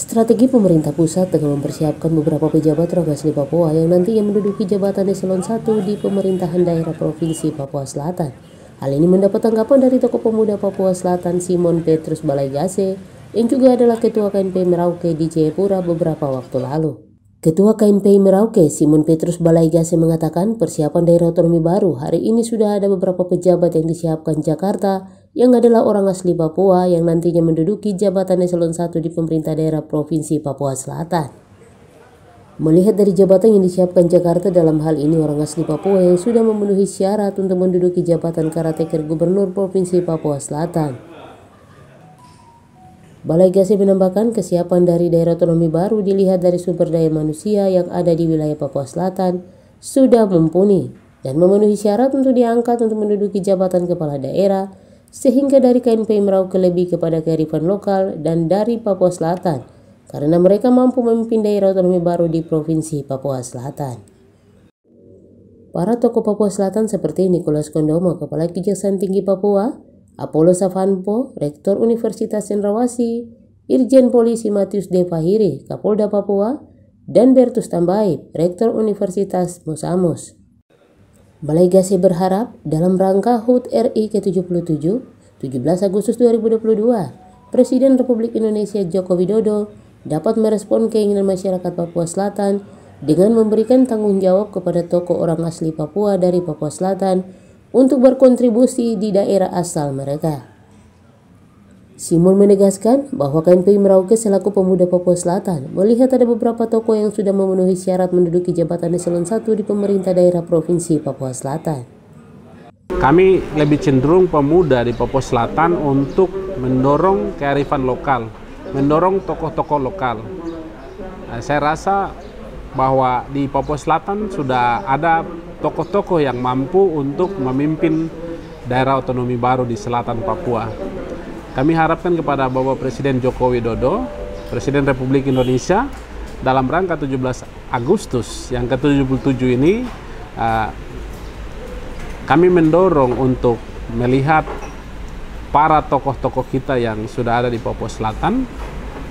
Strategi pemerintah pusat tengah mempersiapkan beberapa pejabat orang asli Papua yang nantinya menduduki jabatan eselon 1 di pemerintahan daerah Provinsi Papua Selatan. Hal ini mendapat tanggapan dari tokoh pemuda Papua Selatan Simon Petrus Balaigase yang juga adalah Ketua KNP Merauke di Jayapura beberapa waktu lalu. Ketua KNP Merauke Simon Petrus Balaigase mengatakan persiapan daerah otonomi baru hari ini sudah ada beberapa pejabat yang disiapkan Jakarta yang adalah orang asli Papua yang nantinya menduduki jabatan eselon 1 di pemerintah daerah Provinsi Papua Selatan. Melihat dari jabatan yang disiapkan Jakarta dalam hal ini orang asli Papua yang sudah memenuhi syarat untuk menduduki jabatan Caretaker Gubernur Provinsi Papua Selatan. Balaigase menambahkan kesiapan dari daerah otonomi baru dilihat dari sumber daya manusia yang ada di wilayah Papua Selatan sudah mumpuni dan memenuhi syarat untuk diangkat untuk menduduki jabatan kepala daerah, sehingga dari KNP Merauke lebih kepada kearifan lokal dan dari Papua Selatan karena mereka mampu memimpin daerah otonomi baru di Provinsi Papua Selatan. Para tokoh Papua Selatan seperti Nicholas Kondomo, Kepala Kejaksaan Tinggi Papua, Apollo Savanpo, Rektor Universitas Cendrawasih, Irjen Polisi Matius D. Fahiri, Kapolda Papua, dan Bertus Tambaib, Rektor Universitas Mosamos. Balaigase berharap dalam rangka HUT RI ke-77, 17 Agustus 2022, Presiden Republik Indonesia Joko Widodo dapat merespon keinginan masyarakat Papua Selatan dengan memberikan tanggung jawab kepada tokoh orang asli Papua dari Papua Selatan untuk berkontribusi di daerah asal mereka. Simon menegaskan bahwa KNP Merauke selaku pemuda Papua Selatan melihat ada beberapa tokoh yang sudah memenuhi syarat menduduki jabatan eselon 1 di pemerintah daerah Provinsi Papua Selatan. Kami lebih cenderung pemuda di Papua Selatan untuk mendorong kearifan lokal, mendorong tokoh-tokoh lokal. Saya rasa bahwa di Papua Selatan sudah ada tokoh-tokoh yang mampu untuk memimpin daerah otonomi baru di selatan Papua. Kami harapkan kepada Bapak Presiden Joko Widodo, Presiden Republik Indonesia, dalam rangka 17 Agustus yang ke-77 ini, kami mendorong untuk melihat para tokoh-tokoh kita yang sudah ada di Papua Selatan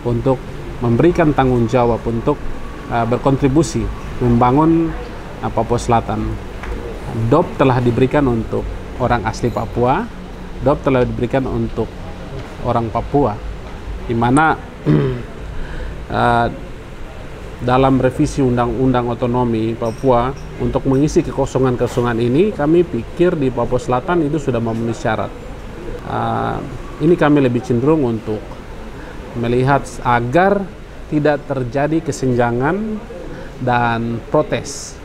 untuk memberikan tanggung jawab untuk berkontribusi membangun Papua Selatan. DOP telah diberikan untuk orang asli Papua, DOP telah diberikan untuk orang Papua, di mana dalam revisi Undang-Undang Otonomi Papua untuk mengisi kekosongan-kekosongan ini, kami pikir di Papua Selatan itu sudah memenuhi syarat. Ini kami lebih cenderung untuk melihat agar tidak terjadi kesenjangan dan protes.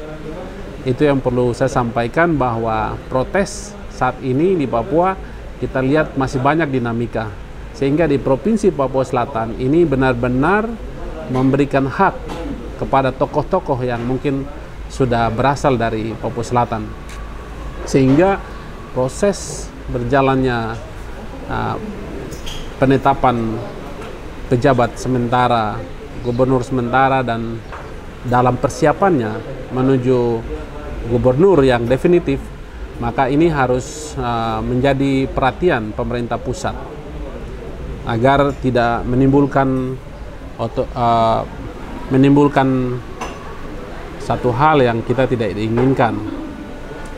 Itu yang perlu saya sampaikan, bahwa protes saat ini di Papua kita lihat masih banyak dinamika, sehingga di Provinsi Papua Selatan ini benar-benar memberikan hak kepada tokoh-tokoh yang mungkin sudah berasal dari Papua Selatan, sehingga proses berjalannya penetapan pejabat sementara, gubernur sementara, dan dalam persiapannya menuju gubernur yang definitif, maka ini harus menjadi perhatian pemerintah pusat agar tidak menimbulkan satu hal yang kita tidak inginkan,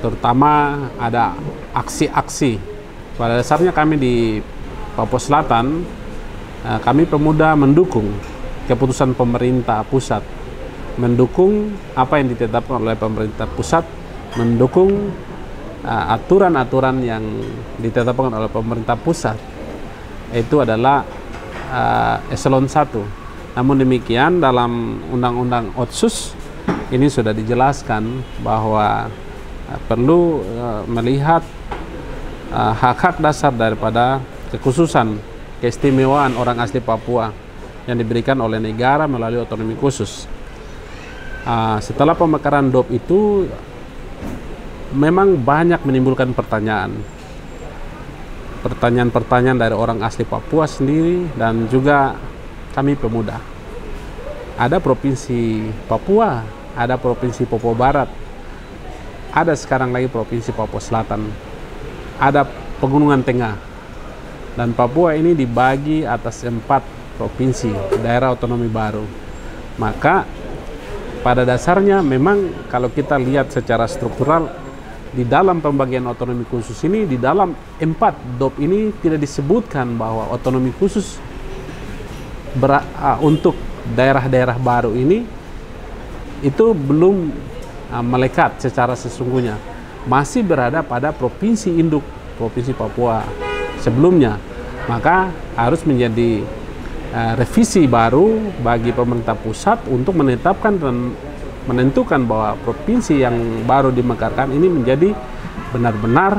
terutama ada aksi-aksi. Pada dasarnya kami di Papua Selatan, kami pemuda mendukung keputusan pemerintah pusat, mendukung apa yang ditetapkan oleh pemerintah pusat, mendukung aturan-aturan yang ditetapkan oleh pemerintah pusat. Itu adalah eselon 1. Namun demikian, dalam Undang-Undang Otsus ini sudah dijelaskan bahwa perlu melihat hak-hak dasar daripada kekhususan, keistimewaan orang asli Papua yang diberikan oleh negara melalui otonomi khusus. Setelah pemekaran DOP itu memang banyak menimbulkan pertanyaan dari orang asli Papua sendiri dan juga kami pemuda. Ada Provinsi Papua, ada Provinsi Papua Barat, ada sekarang lagi Provinsi Papua Selatan, ada Pegunungan Tengah, dan Papua ini dibagi atas 4 provinsi, daerah otonomi baru. Maka pada dasarnya memang kalau kita lihat secara struktural di dalam pembagian otonomi khusus ini, di dalam 4 DOP ini tidak disebutkan bahwa otonomi khusus untuk daerah-daerah baru ini itu belum melekat secara sesungguhnya, masih berada pada provinsi induk, Provinsi Papua sebelumnya. Maka harus menjadi revisi baru bagi pemerintah pusat untuk menetapkan dan menentukan bahwa provinsi yang baru dimekarkan ini menjadi benar-benar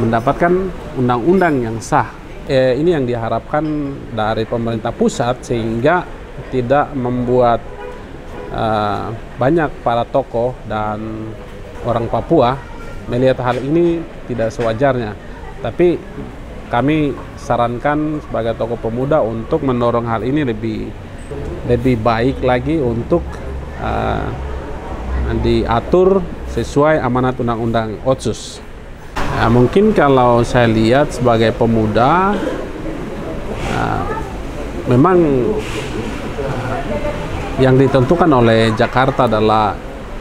mendapatkan undang-undang yang sah. Ini yang diharapkan dari pemerintah pusat, sehingga tidak membuat banyak para tokoh dan orang Papua melihat hal ini tidak sewajarnya. Tapi kami sarankan sebagai tokoh pemuda untuk mendorong hal ini lebih baik lagi untuk diatur sesuai amanat Undang-Undang Otsus. Mungkin kalau saya lihat sebagai pemuda, memang yang ditentukan oleh Jakarta adalah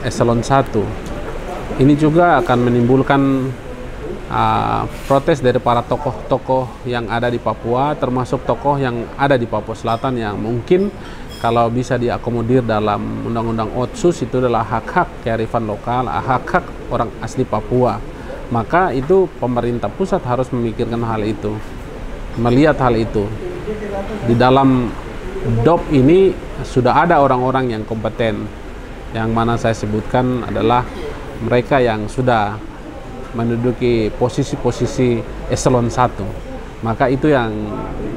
eselon 1. Ini juga akan menimbulkan protes dari para tokoh-tokoh yang ada di Papua, termasuk tokoh yang ada di Papua Selatan, yang mungkin kalau bisa diakomodir dalam Undang-Undang Otsus itu adalah hak-hak kearifan lokal, hak-hak orang asli Papua. Maka itu pemerintah pusat harus memikirkan hal itu, melihat hal itu. Di dalam DOP ini sudah ada orang-orang yang kompeten, yang mana saya sebutkan adalah mereka yang sudah menduduki posisi-posisi eselon 1. Maka itu yang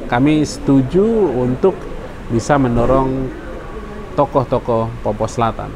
kami setuju untuk bisa mendorong tokoh-tokoh Papua Selatan.